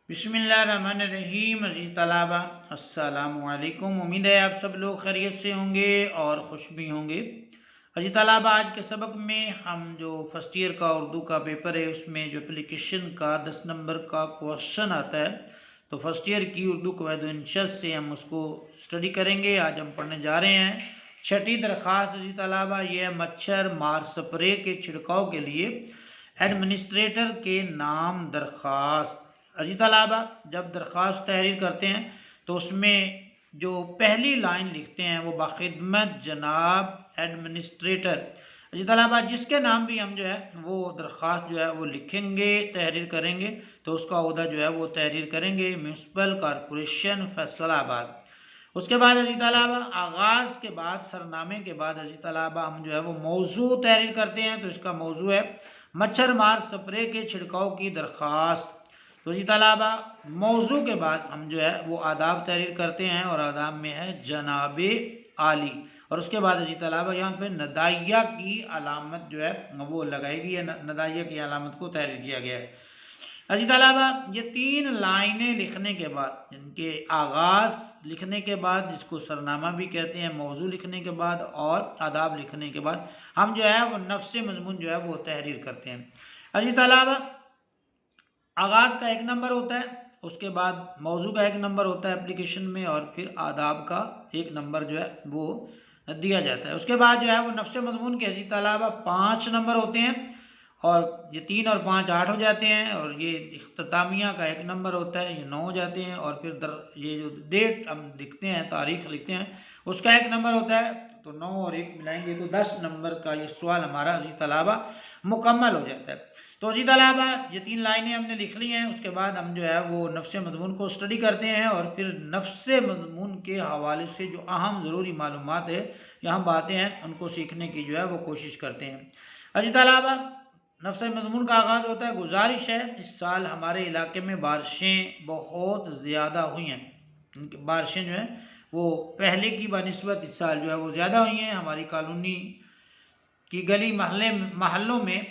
بسم اللہ الرحمن الرحیم۔ عزیز طلبہ السلام علیکم، امید ہے آپ سب لوگ خیریت سے ہوں گے اور خوش بھی ہوں گے۔ عزیز طلبہ، آج کے سبق میں ہم جو فرسٹ ایئر کا اردو کا پیپر ہے اس میں جو اپلیکیشن کا 10 نمبر کا کوشچن آتا ہے، تو فرسٹ ایئر کی اردو قواعد و انشاء سے ہم اس کو اسٹڈی کریں گے۔ آج ہم پڑھنے جا رہے ہیں چھٹی درخواست۔ عزیز طلبہ، یہ ہے مچھر مار سپرے کے چھڑکاؤ کے لیے ایڈمنسٹریٹر کے نام درخواست۔ عزیز طلبہ، جب درخواست تحریر کرتے ہیں تو اس میں جو پہلی لائن لکھتے ہیں وہ بخدمت جناب ایڈمنسٹریٹر۔ عزیز طلبہ، جس کے نام بھی ہم جو ہے وہ درخواست جو ہے وہ لکھیں گے، تحریر کریں گے، تو اس کا عہدہ جو ہے وہ تحریر کریں گے میونسپل کارپوریشن فیصل آباد۔ اس کے بعد عزیز طلبہ، آغاز کے بعد سرنامے کے بعد عزیز طلبہ ہم جو ہے وہ موضوع تحریر کرتے ہیں، تو اس کا موضوع ہے مچھر مار سپرے کے چھڑکاؤ کی درخواست۔ تو عزیز طلبہ، موضوع کے بعد ہم جو ہے وہ آداب تحریر کرتے ہیں، اور آداب میں ہے جناب عالی، اور اس کے بعد عزیز طلبہ یہاں پہ ندائیہ کی علامت جو ہے وہ لگائے گی، ندائیہ کی علامت کو تحریر کیا گیا ہے۔ عزیز طلبہ، یہ 3 لائنیں لکھنے کے بعد، ان کے آغاز لکھنے کے بعد، جس کو سرنامہ بھی کہتے ہیں، موضوع لکھنے کے بعد اور آداب لکھنے کے بعد ہم جو ہے وہ نفس مضمون جو ہے وہ تحریر کرتے ہیں۔ عزیز طلبہ، آغاز کا 1 نمبر ہوتا ہے، اس کے بعد موضوع کا 1 نمبر ہوتا ہے اپلیکیشن میں، اور پھر آداب کا 1 نمبر جو ہے وہ دیا جاتا ہے۔ اس کے بعد جو ہے وہ نفس مضمون کے عزیز طلبہ 5 نمبر ہوتے ہیں، اور یہ 3 اور 5 8 ہو جاتے ہیں، اور یہ اختتامیہ کا 1 نمبر ہوتا ہے، یہ 9 ہو جاتے ہیں، اور پھر یہ جو ڈیٹ ہم لکھتے ہیں، تاریخ لکھتے ہیں، اس کا 1 نمبر ہوتا ہے، تو 9 اور 1 ملائیں گے تو 10 نمبر کا یہ سوال ہمارا عزیز طلبہ مکمل ہو جاتا ہے۔ تو عزیز طلبہ، یہ 3 لائنیں ہم نے لکھ لی ہیں، اس کے بعد ہم جو ہے وہ نفس مضمون کو اسٹڈی کرتے ہیں، اور پھر نفس مضمون کے حوالے سے جو اہم ضروری معلومات ہے، یہاں باتیں ہیں، ان کو سیکھنے کی جو ہے وہ کوشش کرتے ہیں۔ عزیز طلبہ، نفس مضمون کا آغاز ہوتا ہے، گزارش ہے اس سال ہمارے علاقے میں بارشیں بہت زیادہ ہوئی ہیں۔ بارشیں جو ہیں وہ پہلے کی بنسبت اس سال جو ہے وہ زیادہ ہوئی ہیں۔ ہماری کالونی کی گلی محلوں میں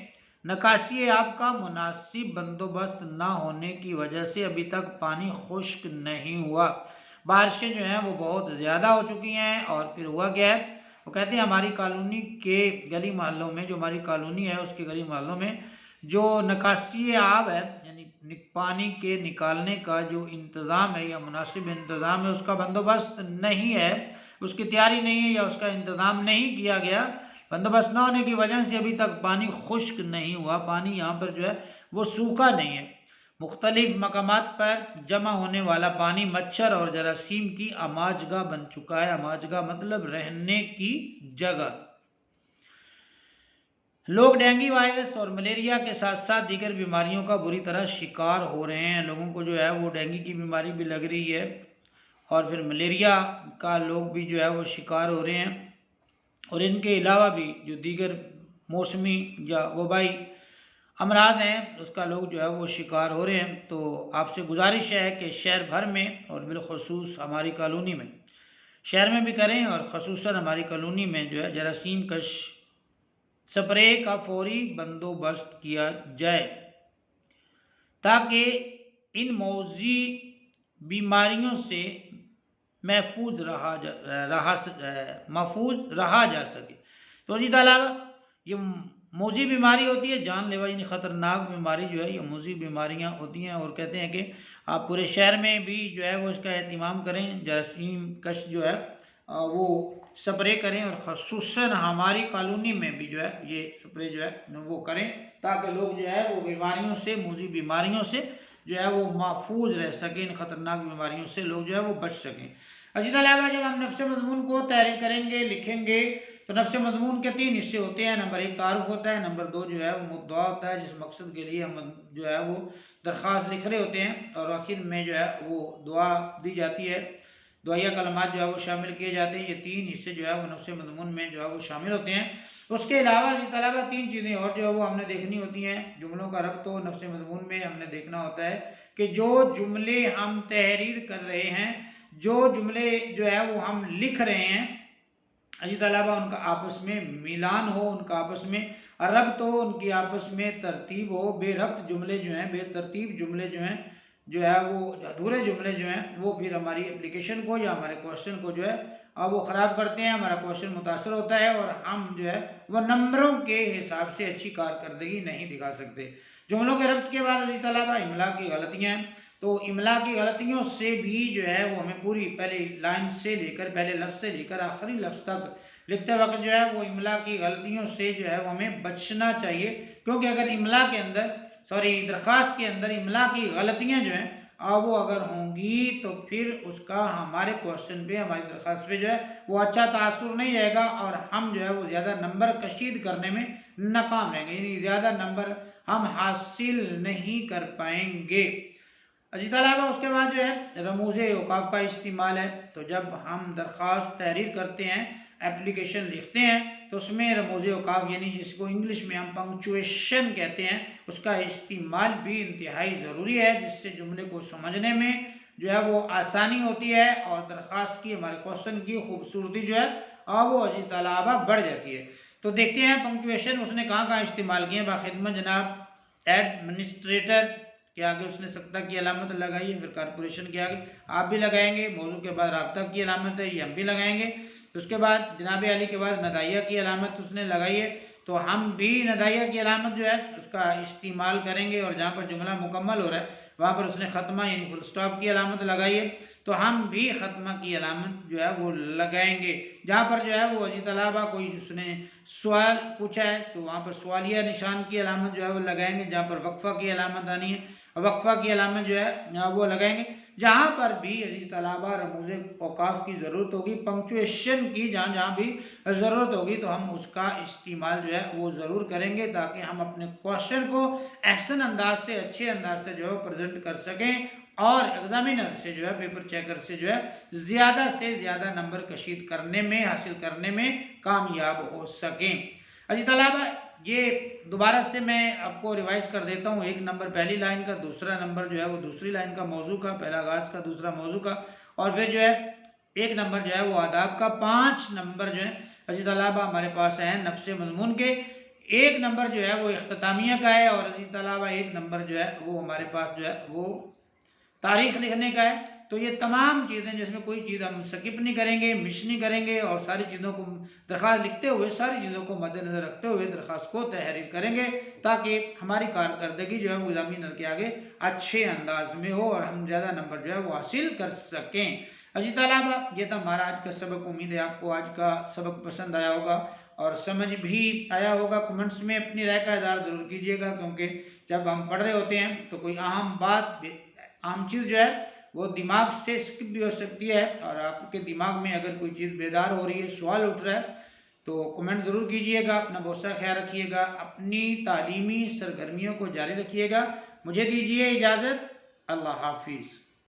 نکاسی آب کا مناسب بندوبست نہ ہونے کی وجہ سے ابھی تک پانی خشک نہیں ہوا۔ بارشیں جو ہیں وہ بہت زیادہ ہو چکی ہیں، اور پھر ہوا کیا ہے، وہ کہتے ہیں ہماری کالونی کے گلی محلوں میں، جو ہماری کالونی ہے اس کے گلی محلوں میں جو نکاسی آب ہے، یعنی پانی کے نکالنے کا جو انتظام ہے یا مناسب انتظام ہے، اس کا بندوبست نہیں ہے، اس کی تیاری نہیں ہے، یا اس کا انتظام نہیں کیا گیا۔ بندوبست نہ ہونے کی وجہ سے ابھی تک پانی خشک نہیں ہوا، پانی یہاں پر جو ہے وہ سوکھا نہیں ہے۔ مختلف مقامات پر جمع ہونے والا پانی مچھر اور جراثیم کی آماج گاہ بن چکا ہے۔ آماج گاہ مطلب رہنے کی جگہ۔ لوگ ڈینگی وائرس اور ملیریا کے ساتھ ساتھ دیگر بیماریوں کا بری طرح شکار ہو رہے ہیں۔ لوگوں کو جو ہے وہ ڈینگی کی بیماری بھی لگ رہی ہے، اور پھر ملیریا کا لوگ بھی جو ہے وہ شکار ہو رہے ہیں، اور ان کے علاوہ بھی جو دیگر موسمی یا وبائی امراض ہیں اس کا لوگ جو ہے وہ شکار ہو رہے ہیں۔ تو آپ سے گزارش ہے کہ شہر بھر میں اور بالخصوص ہماری کالونی میں، شہر میں بھی کریں اور خصوصاً ہماری کالونی میں جو ہے جراثیم کش سپرے کا فوری بندوبست کیا جائے، تاکہ ان موذی بیماریوں سے محفوظ رہا جا سکے۔ تو عزیز طلبہ، یہ موذی بیماری ہوتی ہے، جان لیوا یعنی خطرناک بیماری جو ہے، یہ موذی بیماریاں ہوتی ہیں، اور کہتے ہیں کہ آپ پورے شہر میں بھی جو ہے وہ اس کا اہتمام کریں، جراثیم کش جو ہے وہ سپرے کریں، اور خصوصاً ہماری کالونی میں بھی جو ہے یہ سپرے جو ہے وہ کریں، تاکہ لوگ جو ہے وہ بیماریوں سے، موذی بیماریوں سے جو ہے وہ محفوظ رہ سکیں، ان خطرناک بیماریوں سے لوگ جو ہے وہ بچ سکیں۔ عزیز طلبہ، جب ہم نفس مضمون کو تحریر کریں گے، لکھیں گے، تو نفس مضمون کے 3 حصے ہوتے ہیں۔ نمبر 1 تعارف ہوتا ہے، نمبر 2 جو ہے وہ مدعا ہوتا ہے، جس مقصد کے لیے ہم جو ہے وہ درخواست لکھ رہے ہوتے ہیں، اور آخر میں جو ہے وہ دعا دی جاتی ہے، دعائیہ کلمات جو ہے وہ شامل کیے جاتے ہیں۔ یہ 3 حصے جو ہے وہ نفس مضمون میں جو ہے وہ شامل ہوتے ہیں۔ اس کے علاوہ عزیز طلبہ 3 چیزیں اور جو ہے وہ ہم نے دیکھنی ہوتی ہیں۔ جملوں کا ربط و نفس مضمون میں ہم نے دیکھنا ہوتا ہے کہ جو جملے ہم تحریر کر رہے ہیں، جو جملے جو ہے وہ ہم لکھ رہے ہیں، عزیز طلبہ ان کا آپس میں میلان ہو، ان کا آپس میں ربط ہو، ان کی آپس میں ترتیب ہو۔ بے ربط جملے جو ہیں، بے ترتیب جملے جو ہیں جو ہے وہ ادھورے جملے جو ہیں وہ پھر ہماری اپلیکیشن کو یا ہمارے کوشچن کو جو ہے وہ خراب کرتے ہیں، ہمارا کوشچن متاثر ہوتا ہے اور ہم جو ہے وہ نمبروں کے حساب سے اچھی کارکردگی نہیں دکھا سکتے۔ جملوں کے ربط کے بعد عزیز طلبہ املا کی غلطیاں ہیں، تو املا کی غلطیوں سے بھی جو ہے وہ ہمیں پوری پہلی لائن سے لے کر پہلے لفظ سے لے کر آخری لفظ تک لکھتے وقت جو ہے وہ املا کی غلطیوں سے جو ہے وہ ہمیں بچنا چاہیے، کیونکہ اگر املا کے اندر درخواست کے اندر املا کی غلطیاں جو ہیں وہ اگر ہوں گی تو پھر اس کا ہمارے کوشچن پہ ہماری درخواست پہ جو ہے وہ اچھا تاثر نہیں رہے گا اور ہم جو ہے وہ زیادہ نمبر کشید کرنے میں ناکام رہیں گے، یعنی زیادہ نمبر ہم حاصل نہیں کر پائیں گے۔ عزیز طلبہ اس کے بعد جو ہے رموز اوقاف کا استعمال ہے، تو جب ہم درخواست تحریر کرتے ہیں، اپلیکیشن لکھتے ہیں تو اس میں رموز اوقاف یعنی جس کو انگلش میں ہم پنکچویشن کہتے ہیں اس کا استعمال بھی انتہائی ضروری ہے، جس سے جملے کو سمجھنے میں جو ہے وہ آسانی ہوتی ہے اور درخواست کی ہمارے کوشچن کی خوبصورتی جو ہے وہ عزیز طلبہ بڑھ جاتی ہے۔ تو دیکھتے ہیں پنکچویشن اس نے کہاں کہاں استعمال کیے ہیں۔ باخدمت جناب ایڈمنسٹریٹر کے آگے اس نے سکتہ کی علامت لگائی ہے، پھر کارپوریشن کے آگے آپ بھی لگائیں گے، موضوع کے بعد رابطہ کی علامت ہے یہ ہم بھی لگائیں گے، اس کے بعد جناب علی کے بعد ندائیہ کی علامت اس نے لگائی ہے، تو ہم بھی ندائیہ کی علامت جو ہے اس کا استعمال کریں گے، اور جہاں پر جملہ مکمل ہو رہا ہے وہاں پر اس نے ختمہ یعنی فل سٹاپ کی علامت لگائی ہے، تو ہم بھی ختمہ کی علامت جو ہے وہ لگائیں گے۔ جہاں پر جو ہے وہ عزیز طلبہ کوئی اس نے سوال پوچھا ہے تو وہاں پر سوالیہ نشان کی علامت جو ہے وہ لگائیں گے، جہاں پر وقفہ کی علامت آنی ہے وقفہ کی علامت جو ہے وہ لگائیں گے۔ جہاں پر بھی عزیز طلبہ رموز اوقاف کی ضرورت ہوگی، پنکچویشن کی جہاں جہاں بھی ضرورت ہوگی تو ہم اس کا استعمال جو ہے وہ ضرور کریں گے، تاکہ ہم اپنے کوشچن کو احسن انداز سے اچھے انداز سے جو ہے پریزنٹ کر سکیں اور ایگزامینر سے جو ہے پیپر چیکر سے جو ہے زیادہ نمبر کشید کرنے میں حاصل کرنے میں کامیاب ہو سکیں۔ عزیز طلبہ یہ دوبارہ سے میں آپ کو ریوائز کر دیتا ہوں، 1 نمبر پہلی لائن کا، دوسرا نمبر جو ہے وہ دوسری لائن کا موضوع کا، پہلا آغاز کا، دوسرا موضوع کا، اور پھر جو ہے 1 نمبر جو ہے وہ آداب کا، 5 نمبر جو ہے عزیز طلبہ ہمارے پاس ہیں نفس مضمون کے، 1 نمبر جو ہے وہ اختتامیہ کا ہے، اور عزیز طلبہ 1 نمبر جو ہے وہ ہمارے پاس جو ہے وہ تاریخ لکھنے کا ہے۔ تو یہ تمام چیزیں جس میں کوئی چیز ہم سکپ نہیں کریں گے، مس نہیں کریں گے، اور ساری چیزوں کو درخواست لکھتے ہوئے ساری چیزوں کو مد نظر رکھتے ہوئے درخواست کو تحریر کریں گے، تاکہ ہماری کارکردگی جو ہے وہ ایگزامینر کے آگے اچھے انداز میں ہو اور ہم زیادہ نمبر جو ہے وہ حاصل کر سکیں۔ عزیز طلبہ یہ تھا ہمارا آج کا سبق، امید ہے آپ کو آج کا سبق پسند آیا ہوگا اور سمجھ بھی آیا ہوگا۔ کمنٹس میں اپنی رائے کا اظہار ضرور کیجیے گا، کیونکہ جب ہم پڑھ رہے ہوتے ہیں تو کوئی اہم بات عام چیز جو ہے وہ دماغ سے اسکپ بھی ہو سکتی ہے، اور آپ کے دماغ میں اگر کوئی چیز بیدار ہو رہی ہے، سوال اٹھ رہا ہے تو کمنٹ ضرور کیجیے گا۔ اپنا بہت سا خیال رکھیے گا، اپنی تعلیمی سرگرمیوں کو جاری رکھیے گا۔ مجھے دیجیے اجازت، اللہ حافظ۔